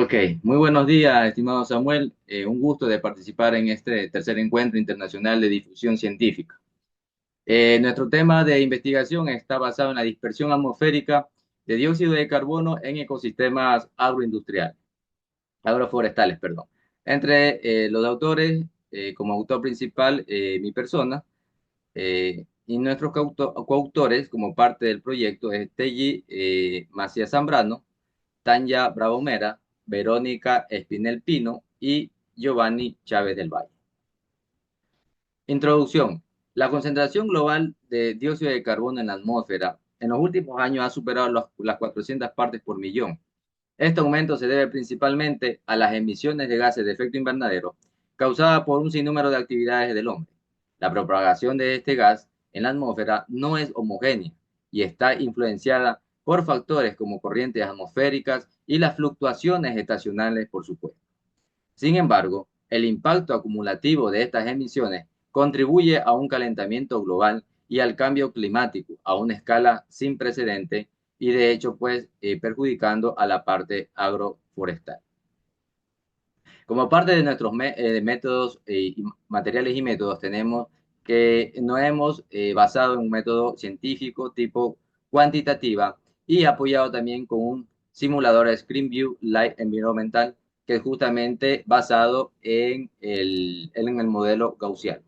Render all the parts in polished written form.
Ok, muy buenos días, estimado Samuel. Un gusto de participar en este tercer encuentro internacional de difusión científica. Nuestro tema de investigación está basado en la dispersión atmosférica de dióxido de carbono en ecosistemas agroforestales, perdón. Entre los autores, como autor principal, mi persona, y nuestros coautores, como parte del proyecto, es Teji Macías Zambrano, Tanya Bravomera, Verónica Espinel Pino y Giovanni Chávez del Valle. Introducción. La concentración global de dióxido de carbono en la atmósfera en los últimos años ha superado las 400 partes por millón. Este aumento se debe principalmente a las emisiones de gases de efecto invernadero causadas por un sinnúmero de actividades del hombre. La propagación de este gas en la atmósfera no es homogénea y está influenciada por factores como corrientes atmosféricas y las fluctuaciones estacionales, por supuesto. Sin embargo, el impacto acumulativo de estas emisiones contribuye a un calentamiento global y al cambio climático a una escala sin precedente y de hecho pues perjudicando a la parte agroforestal. Como parte de nuestros métodos, materiales y métodos, tenemos que nos hemos basado en un método científico tipo cuantitativa y apoyado también con un simulador ScreenView Light Environmental, que es justamente basado en el modelo gaussiano.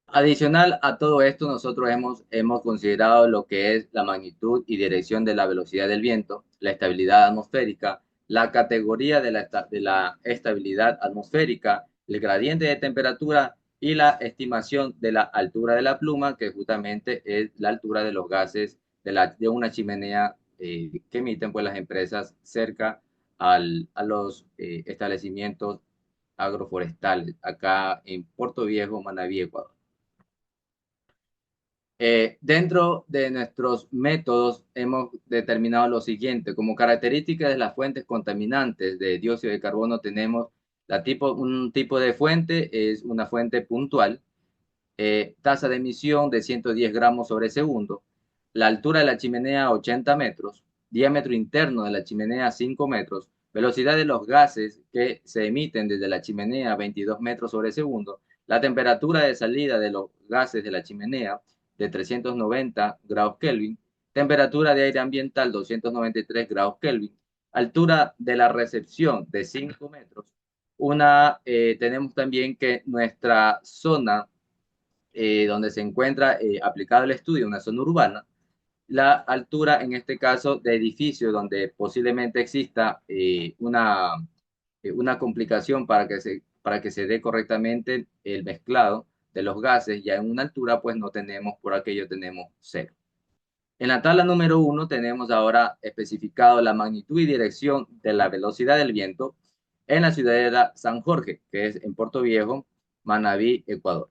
Adicional a todo esto, nosotros hemos considerado lo que es la magnitud y dirección de la velocidad del viento, la estabilidad atmosférica, la categoría de la estabilidad atmosférica, el gradiente de temperatura y la estimación de la altura de la pluma, que justamente es la altura de los gases de una chimenea que emiten pues, las empresas cerca a los establecimientos agroforestales, acá en Puerto Viejo, Manabí, Ecuador. Dentro de nuestros métodos hemos determinado lo siguiente. Como características de las fuentes contaminantes de dióxido de carbono tenemos un tipo de fuente, es una fuente puntual, tasa de emisión de 110 gramos sobre segundo, la altura de la chimenea 80 metros, diámetro interno de la chimenea 5 metros, velocidad de los gases que se emiten desde la chimenea 22 metros sobre segundo, la temperatura de salida de los gases de la chimenea de 390 grados Kelvin, temperatura de aire ambiental 293 grados Kelvin, altura de la recepción de 5 metros. Tenemos también que nuestra zona donde se encuentra aplicado el estudio, una zona urbana, la altura en este caso de edificio donde posiblemente exista una complicación para que se dé correctamente el mezclado de los gases, ya en una altura pues no tenemos, por aquello tenemos cero. En la tabla número 1 tenemos ahora especificado la magnitud y dirección de la velocidad del viento en la ciudad de San Jorge, que es en Puerto Viejo, Manabí, Ecuador.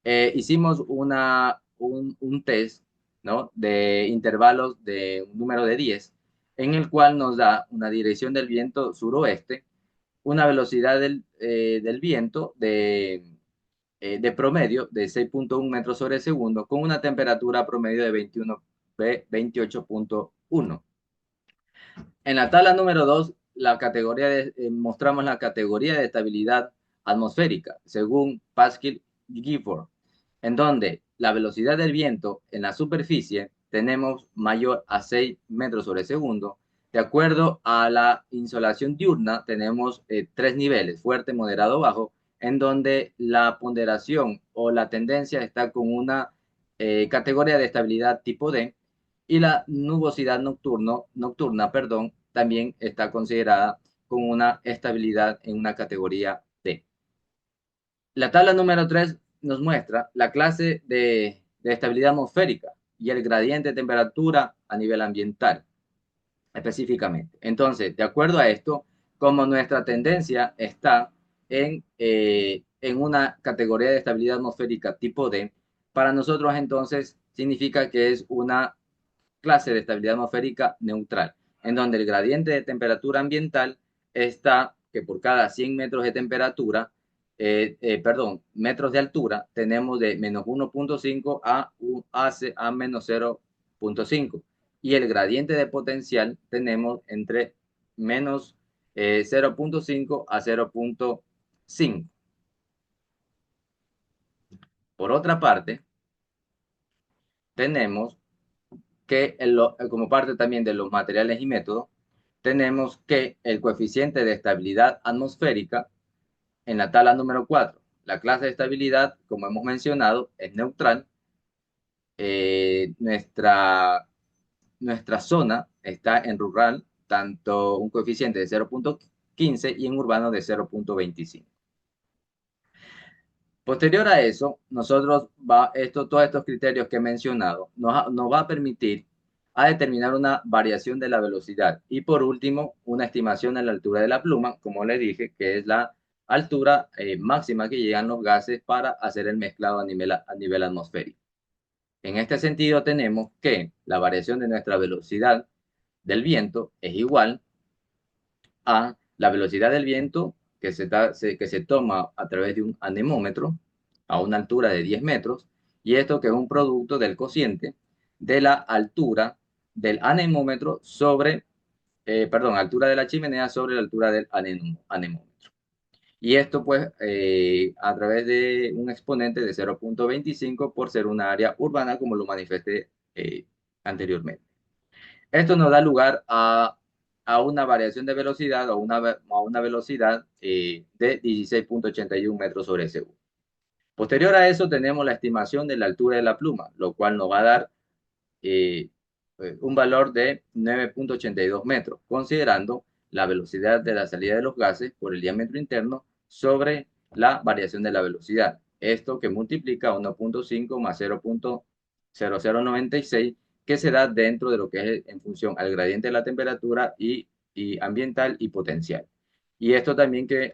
Hicimos un test, ¿no?, de intervalos de un número de 10, en el cual nos da una dirección del viento suroeste, una velocidad del viento de promedio de 6.1 metros sobre segundo, con una temperatura promedio de 28.1. En la tabla número 2, mostramos la categoría de estabilidad atmosférica, según Pascal-Gifford, en donde la velocidad del viento en la superficie tenemos mayor a 6 metros sobre segundo. De acuerdo a la insolación diurna, tenemos 3 niveles, fuerte, moderado, bajo, en donde la ponderación o la tendencia está con una categoría de estabilidad tipo D, y la nubosidad nocturna, también está considerada con una estabilidad en una categoría D. La tabla número 3 nos muestra la clase de estabilidad atmosférica y el gradiente de temperatura a nivel ambiental, específicamente. Entonces, de acuerdo a esto, como nuestra tendencia está en una categoría de estabilidad atmosférica tipo D, para nosotros entonces significa que es una clase de estabilidad atmosférica neutral, en donde el gradiente de temperatura ambiental está que por cada 100 metros de temperatura, metros de altura, tenemos de menos 1.5 a menos 0.5. Y el gradiente de potencial tenemos entre menos 0.5 a 0.5. Por otra parte, tenemos que como parte también de los materiales y métodos, tenemos que el coeficiente de estabilidad atmosférica en la tabla número 4, la clase de estabilidad, como hemos mencionado, es neutral. Nuestra zona está en rural, tanto un coeficiente de 0.15 y en urbano de 0.25. Posterior a eso, todos estos criterios que he mencionado nos va a permitir a determinar una variación de la velocidad y por último una estimación de la altura de la pluma, como les dije, que es la altura máxima que llegan los gases para hacer el mezclado a nivel atmosférico. En este sentido tenemos que la variación de nuestra velocidad del viento es igual a la velocidad del viento que se toma a través de un anemómetro a una altura de 10 metros, y esto que es un producto del cociente de la altura del anemómetro sobre, altura de la chimenea sobre la altura del anemómetro. Y esto pues a través de un exponente de 0.25 por ser una área urbana, como lo manifesté anteriormente. Esto nos da lugar a una variación de velocidad o a una velocidad de 16.81 metros sobre segundo. Posterior a eso tenemos la estimación de la altura de la pluma, lo cual nos va a dar eh, un valor de 9.82 metros, considerando la velocidad de la salida de los gases por el diámetro interno sobre la variación de la velocidad. Esto que multiplica 1.5 más 0.0096, que se da dentro de lo que es en función al gradiente de la temperatura y ambiental y potencial. Y esto también que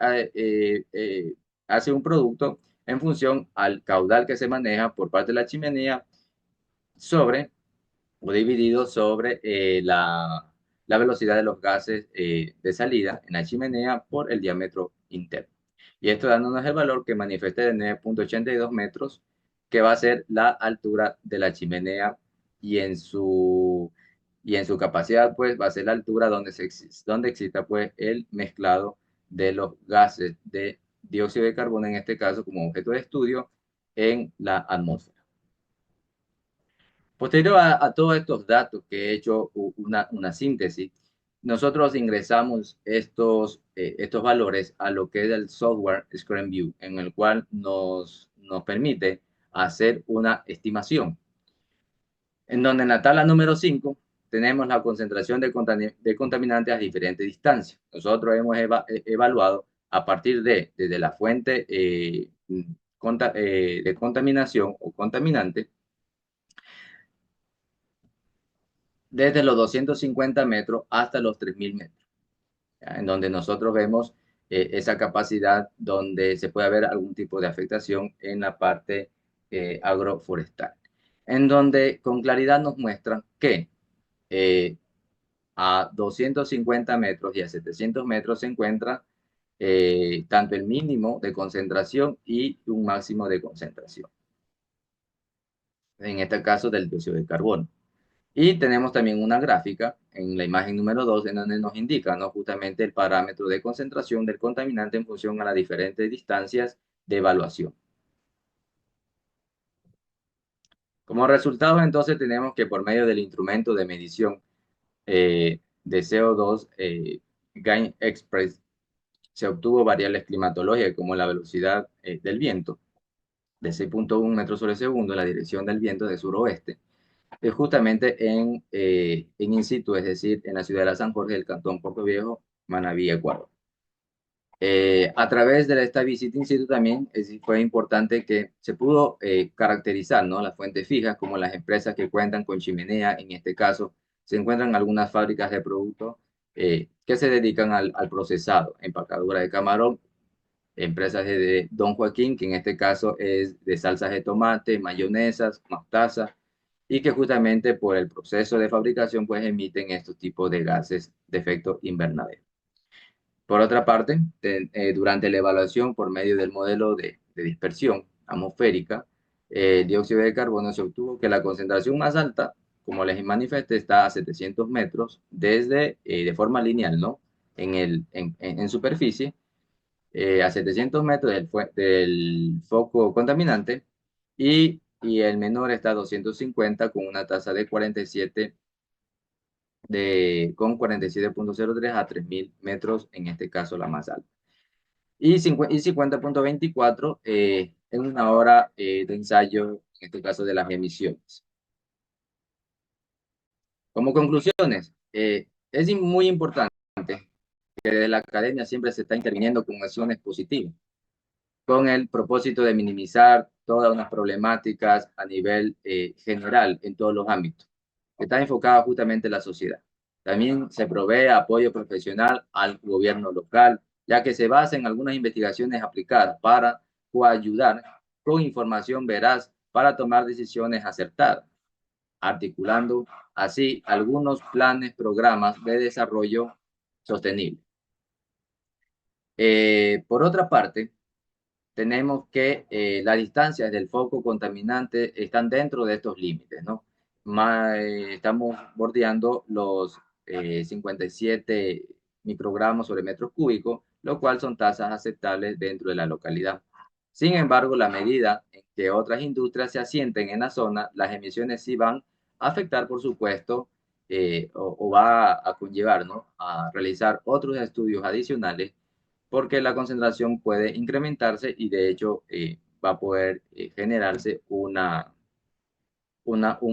hace un producto en función al caudal que se maneja por parte de la chimenea sobre o dividido sobre la velocidad de los gases de salida en la chimenea por el diámetro interno. Y esto dándonos el valor que manifiesta de 9.82 metros, que va a ser la altura de la chimenea y en su capacidad, pues, va a ser la altura donde exista, pues, el mezclado de los gases de dióxido de carbono, en este caso, como objeto de estudio, en la atmósfera. Posterior a todos estos datos que he hecho una síntesis, nosotros ingresamos estos valores a lo que es el software ScreenView, en el cual nos permite hacer una estimación, en donde en la tabla número 5 tenemos la concentración de contaminantes a diferentes distancias. Nosotros hemos evaluado a partir desde la fuente de contaminación o contaminante, desde los 250 metros hasta los 3.000 metros, ¿ya? En donde nosotros vemos esa capacidad donde se puede haber algún tipo de afectación en la parte agroforestal, en donde con claridad nos muestran que a 250 metros y a 700 metros se encuentra tanto el mínimo de concentración y un máximo de concentración, en este caso del dióxido de carbono. Y tenemos también una gráfica en la imagen número 2 en donde nos indica, ¿no?, justamente el parámetro de concentración del contaminante en función a las diferentes distancias de evaluación. Como resultado, entonces, tenemos que por medio del instrumento de medición de CO2 Gain Express se obtuvo variables climatológicas como la velocidad del viento de 6.1 metros sobre segundo, la dirección del viento de suroeste, justamente en in situ, es decir, en la ciudad de la San Jorge del Cantón Puerto Viejo, Manabí, Ecuador. A través de esta visita in situ también fue importante que se pudo caracterizar, ¿no?, las fuentes fijas, como las empresas que cuentan con chimenea. En este caso se encuentran algunas fábricas de productos que se dedican al procesado, empacadura de camarón, empresas de Don Joaquín, que en este caso es de salsas de tomate, mayonesas, mostaza, y que justamente por el proceso de fabricación pues emiten estos tipos de gases de efecto invernadero. Por otra parte, durante la evaluación por medio del modelo de dispersión atmosférica, dióxido de carbono, se obtuvo que la concentración más alta, como les manifesté, está a 700 metros de forma lineal, ¿no?, en superficie, a 700 metros del foco contaminante, y el menor está a 250 con una tasa de 47, con 47,03 a 3000 metros, en este caso la más alta. Y 50,24 en una hora de ensayo, en este caso de las emisiones. Como conclusiones, es muy importante que desde la academia siempre se está interviniendo con acciones positivas, con el propósito de minimizar todas las problemáticas a nivel general en todos los ámbitos. Está enfocada justamente en la sociedad. También se provee apoyo profesional al gobierno local, ya que se basa en algunas investigaciones aplicadas para coayudar con información veraz para tomar decisiones acertadas, articulando así algunos planes, programas de desarrollo sostenible. Por otra parte, tenemos que las distancias del foco contaminante están dentro de estos límites, ¿no? Estamos bordeando los 57 microgramos sobre metro cúbico, lo cual son tasas aceptables dentro de la localidad. Sin embargo, la medida en que otras industrias se asienten en la zona, las emisiones sí van a afectar, por supuesto, o va a conllevar, ¿no?, a realizar otros estudios adicionales, porque la concentración puede incrementarse y de hecho va a poder generarse un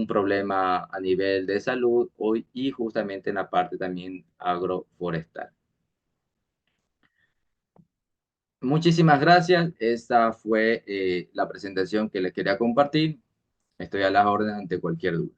problema a nivel de salud y justamente en la parte también agroforestal. Muchísimas gracias. Esta fue la presentación que les quería compartir. Estoy a las órdenes ante cualquier duda.